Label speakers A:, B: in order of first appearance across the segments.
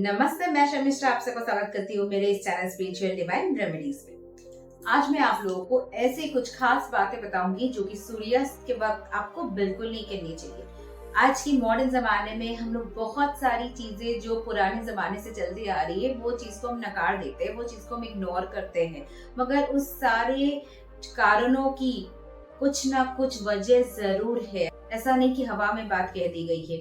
A: नमस्ते, मैं शर्मिष्ठा आप सबको स्वागत करती हूँ मेरे इस चैनल स्पिरिचुअल डिवाइन रेमेडीज में। आज मैं आप लोगों को ऐसी कुछ खास बातें बताऊंगी जो कि सूर्यास्त के वक्त आपको बिल्कुल नहीं करनी चाहिए। आज की मॉडर्न जमाने में हम लोग बहुत सारी चीजें जो पुराने जमाने से चलती आ रही है वो चीज को हम नकार देते हैं, वो चीज को हम इग्नोर करते हैं, मगर उस सारे कारणों की कुछ ना कुछ वजह जरूर है। ऐसा नहीं कि हवा में बात कह दी गई है।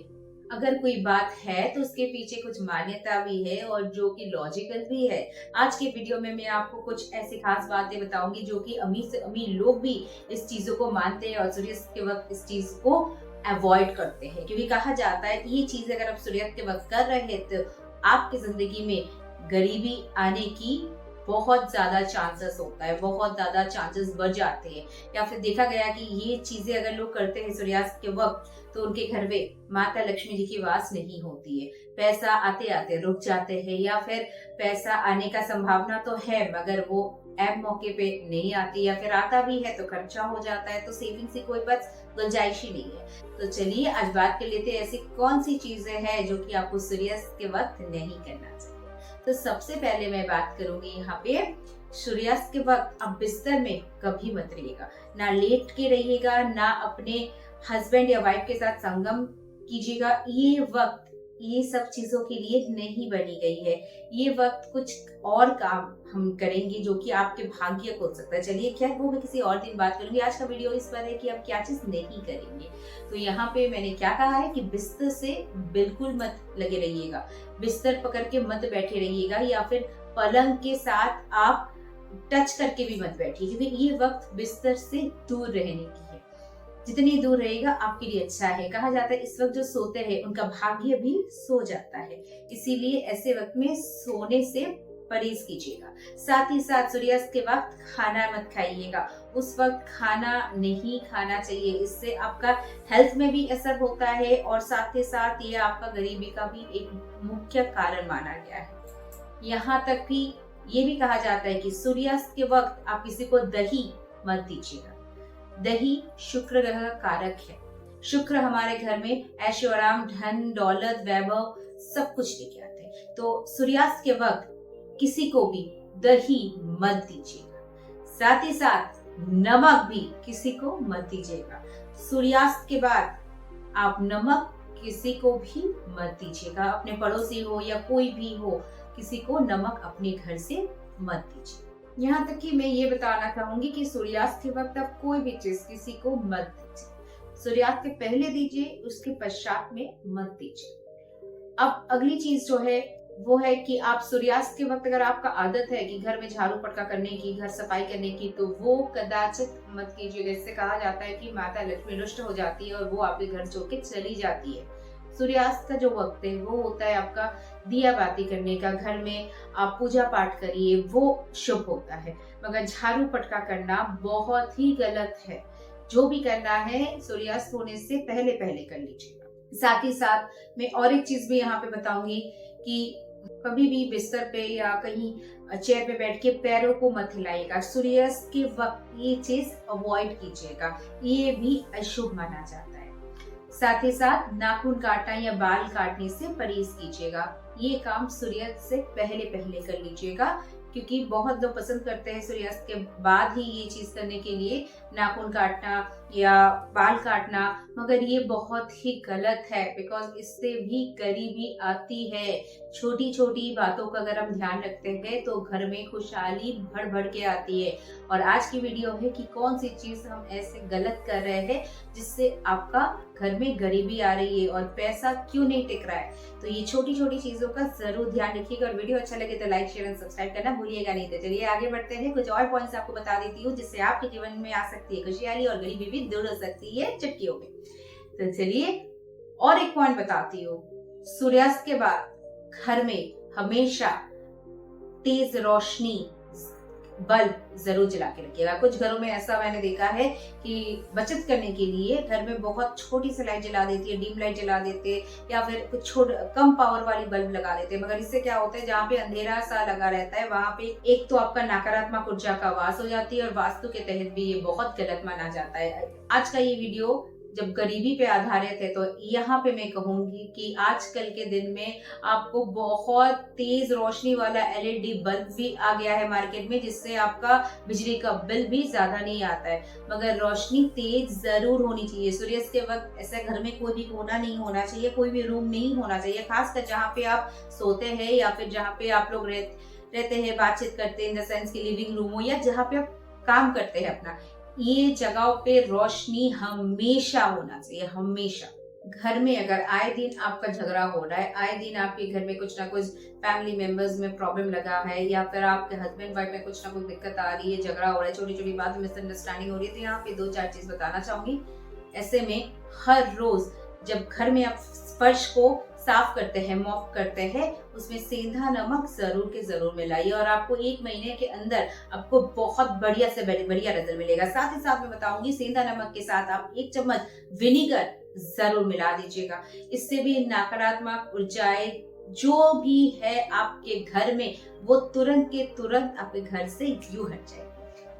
A: अगर कोई बात है तो उसके पीछे कुछ मान्यता भी है और जो कि लॉजिकल भी है। आज के वीडियो में मैं आपको कुछ ऐसी खास बातें बताऊंगी जो कि अमीर से अमीर लोग भी इस चीजों को मानते हैं और सूर्यास्त के वक्त इस चीज को अवॉइड करते हैं, क्योंकि कहा जाता है कि ये चीज अगर आप सूर्यास्त के वक्त कर रहे हैं तो आपकी जिंदगी में गरीबी आने की बहुत ज्यादा चांसेस होता है, बहुत ज्यादा चांसेस बढ़ जाते हैं। या फिर देखा गया कि ये चीजें अगर लोग करते हैं सूर्यास्त के वक्त तो उनके घर में माता लक्ष्मी जी की वास नहीं होती है, पैसा आते आते रुक जाते हैं, या फिर पैसा आने का संभावना तो है मगर वो ऐब मौके पे नहीं आती, या फिर आता भी है तो खर्चा हो जाता है, तो सेविंग्स की कोई बस गुंजाइश ही नहीं है। तो चलिए आज बात कर लेते हैं ऐसी कौन सी चीजें हैं जो कि आपको सूर्यास्त के वक्त नहीं करना चाहिए। तो सबसे पहले मैं बात करूंगी यहाँ पे सूर्यास्त के वक्त आप बिस्तर में कभी मत रहिएगा, ना लेट के रहिएगा, ना अपने हस्बैंड या वाइफ के साथ संगम कीजिएगा। ये वक्त ये सब चीजों के लिए नहीं बनी गई है। ये वक्त कुछ और काम हम करेंगे जो कि आपके भाग्य को हो सकता है। चलिए खैर वो मैं किसी और दिन बात करूंगी। आज का वीडियो इस पर है कि आप क्या चीज नहीं करेंगे। तो यहाँ पे मैंने क्या कहा है कि बिस्तर से बिल्कुल मत लगे रहिएगा, बिस्तर पकड़ के मत बैठे रहिएगा, या फिर पलंग के साथ आप टच करके भी मत बैठिए, क्योंकि ये वक्त बिस्तर से दूर रहने की है। जितनी दूर रहेगा आपके लिए अच्छा है। कहा जाता है इस वक्त जो सोते हैं उनका भाग्य भी सो जाता है, इसीलिए ऐसे वक्त में सोने से परहेज कीजिएगा। साथ ही साथ सूर्यास्त के वक्त खाना मत खाइएगा, उस वक्त खाना नहीं खाना चाहिए। इससे आपका हेल्थ में भी असर होता है और साथ ही साथ ये आपका गरीबी का भी एक मुख्य कारण माना गया है। यहाँ तक कि ये भी कहा जाता है कि सूर्यास्त के वक्त आप किसी को दही मत दीजिएगा। दही शुक्र ग्रह कारक है। शुक्र हमारे घर में ऐशो आराम, धन, दौलत, वैभव सब कुछ लेके आते हैं। तो सूर्यास्त के वक्त किसी को भी दही मत दीजिएगा। साथ ही साथ नमक भी किसी को मत दीजिएगा। सूर्यास्त के बाद आप नमक किसी को भी मत दीजिएगा। अपने पड़ोसी हो या कोई भी हो, किसी को नमक अपने घर से मत दीजिए। यहाँ तक कि मैं ये बताना चाहूंगी कि सूर्यास्त के वक्त आप कोई भी चीज किसी को मत दीजिए। सूर्यास्त के पहले दीजिए, उसके पश्चात में मत दीजिए। अब अगली चीज जो है वो है कि आप सूर्यास्त के वक्त अगर आपका आदत है कि घर में झाड़ू पटका करने की, घर सफाई करने की, तो वो कदाचित मत कीजिएगा। इससे कहा जाता है कि माता लक्ष्मी रुष्ट हो जाती है और वो आपके घर छोड़ के चली जाती है। सूर्यास्त का जो वक्त है वो होता है आपका दिया बाती करने का, घर में आप पूजा पाठ करिए, वो शुभ होता है, मगर झाड़ू पटका करना बहुत ही गलत है। जो भी करना है सूर्यास्त होने से पहले पहले कर लीजिएगा। साथ ही साथ मैं और एक चीज भी यहाँ पे बताऊंगी कि कभी भी बिस्तर पे या कहीं चेयर पे बैठ के पैरों को मत हिलाइएगा। सूर्यास्त के वक्त ये चीज अवॉइड कीजिएगा, ये भी अशुभ माना जाता है। साथ ही साथ नाखून काटना या बाल काटने से परहेज कीजिएगा। ये काम सूर्यास्त से पहले पहले कर लीजिएगा, क्योंकि बहुत लोग पसंद करते हैं सूर्यास्त के बाद ही ये चीज करने के लिए, नाखून काटना या बाल काटना, मगर ये बहुत ही गलत है। बिकॉज इससे भी गरीबी आती है। छोटी छोटी बातों का अगर हम ध्यान रखते हैं तो घर में खुशहाली बढ़ बढ़ के आती है। और आज की वीडियो है कि कौन सी चीज हम ऐसे गलत कर रहे हैं जिससे आपका घर में गरीबी आ रही है और पैसा क्यों नहीं टिक रहा है। तो ये छोटी छोटी चीजों का जरूर ध्यान रखिएगा और वीडियो अच्छा लगे तो लाइक, शेयर एंड सब्सक्राइब करना भूलिएगा नहीं। तो चलिए आगे बढ़ते हैं। कुछ और पॉइंट्स आपको बता देती हूँ जिससे आपके जीवन में आ सकती है खुशहाली और गरीबी भी दूर हो सकती है चुटकियों में। तो चलिए और एक पॉइंट बताती हूँ। सूर्यास्त के बाद घर में हमेशा तेज रोशनी बल्ब जरूर जला के रखिएगा। कुछ घरों में ऐसा मैंने देखा है कि बचत करने के लिए घर में बहुत छोटी सी लाइट जला देती है, डीम लाइट जला देते, या फिर कुछ कम पावर वाली बल्ब लगा देते हैं। मगर इससे क्या होता है, जहाँ पे अंधेरा सा लगा रहता है वहां पे एक तो आपका नकारात्मक ऊर्जा का वास हो जाती है और वास्तु के तहत भी ये बहुत गलत माना जाता है। आज का ये वीडियो जब गरीबी पे आधारित है, तो यहाँ पे मैं कहूंगी कि आजकल के दिन में आपको बहुत तेज रोशनी वाला एलईडी बल्ब भी आ गया है मार्केट में, जिससे आपका बिजली का बिल भी ज्यादा नहीं आता है। मगर रोशनी तेज जरूर होनी चाहिए। सूर्यास्त के वक्त ऐसा घर में कोई भी कोना नहीं होना चाहिए, कोई भी रूम नहीं होना चाहिए, खासकर जहाँ पे आप सोते हैं या फिर जहाँ पे आप लोग रहते हैं, बातचीत करते हैं, इन द सेंस की लिविंग रूम हो या जहाँ पे आप काम करते हैं अपना, ये जगहों पे रोशनी हमेशा होना चाहिए, हमेशा। घर में अगर आए दिन आपका झगड़ा हो रहा है, आए दिन आपके घर में कुछ ना कुछ फैमिली मेंबर्स में प्रॉब्लम लगा है, या फिर आपके हस्बैंड वाइफ में कुछ ना कुछ दिक्कत आ रही है, झगड़ा हो रहा है, छोटी छोटी बात में मिसअंडरस्टैंडिंग हो रही है, तो यहाँ पे 2-4 चीज बताना चाहूंगी। ऐसे में हर रोज जब घर में आप फर्श को साफ करते हैं, मॉप करते हैं, उसमें सेंधा नमक जरूर के जरूर मिलाइए और आपको 1 महीने के अंदर आपको बहुत बढ़िया से बढ़िया रिजल्ट मिलेगा। साथ ही साथ मैं बताऊंगी, सेंधा नमक के साथ आप 1 चम्मच विनीगर जरूर मिला दीजिएगा। इससे भी नकारात्मक ऊर्जाएं जो भी है आपके घर में, वो तुरंत के तुरंत आपके घर से यूं हट जाएगी।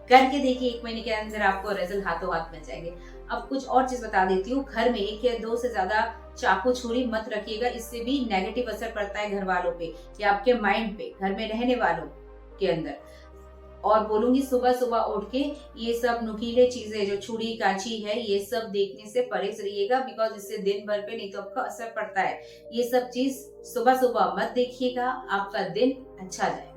A: करके देखिए, 1 महीने के अंदर आपको रिजल्ट हाथों हाथ मिल जाएंगे। अब कुछ और चीज बता देती हूँ। घर में 1 या 2 से ज्यादा चाकू छुरी मत रखिएगा, इससे भी नेगेटिव असर पड़ता है घर वालों पे या आपके माइंड पे, घर में रहने वालों के अंदर। और बोलूंगी, सुबह सुबह उठ के ये सब नुकीले चीजें जो छुरी कांची है, ये सब देखने से परहेज रहिएगा, बिकॉज इससे दिन भर पे नहीं तो आपका असर पड़ता है। ये सब चीज सुबह सुबह मत देखिएगा, आपका दिन अच्छा जाएगा।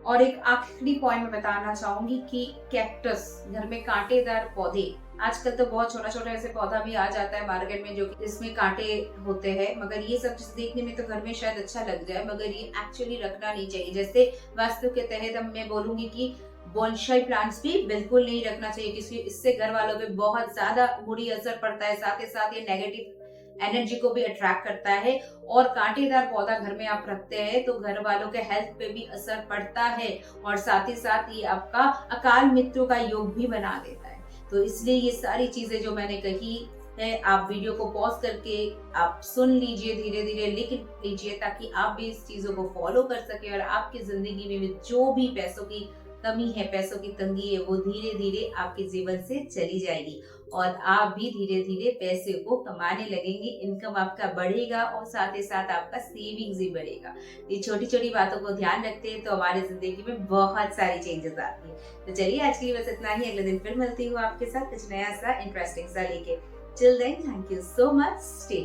A: और एक आखिरी पॉइंट मैं बताना चाहूंगी कि कैक्टस, घर में कांटेदार पौधे, आजकल तो बहुत छोटा छोटा ऐसे पौधा भी आ जाता है मार्केट में जो इसमें कांटे होते हैं, मगर ये सब चीज देखने में तो घर में शायद अच्छा लग जाए, मगर ये एक्चुअली रखना नहीं चाहिए। जैसे वास्तु के तहत मैं बोलूंगी कि बोनसाई प्लांट्स भी बिल्कुल नहीं रखना चाहिए, क्योंकि इससे घर वालों पे बहुत ज्यादा बुरी असर पड़ता है। साथ ही साथ ये नेगेटिव एनर्जी को भी अट्रैक्ट करता है। और कांटेदार पौधा घर में आप रखते हैं तो घर वालों के हेल्थ पे भी असर पड़ता है, और साथ ही साथ ये आपका अकाल मृत्यु का योग भी बना देता है। तो इसलिए ये सारी चीजें जो मैंने कही है, आप वीडियो को पॉज करके आप सुन लीजिए, धीरे धीरे लिख लीजिए, ताकि आप भी इस चीजों को फॉलो कर सके और आपकी जिंदगी में जो भी पैसों की कमी है, पैसों की तंगी है, वो धीरे धीरे आपके जीवन से चली जाएगी और आप भी धीरे धीरे पैसे को कमाने लगेंगे। इनकम आपका बढ़ेगा और साथ ही साथ आपका सेविंग्स भी बढ़ेगा। ये छोटी छोटी बातों को ध्यान रखते हैं तो हमारी जिंदगी में बहुत सारी चेंजेस आती है। तो चलिए, आज के लिए बस इतना ही। अगले दिन फिर मिलती हूँ आपके साथ कुछ नया सा इंटरेस्टिंग सा लेके। Till then, thank you so much. Stay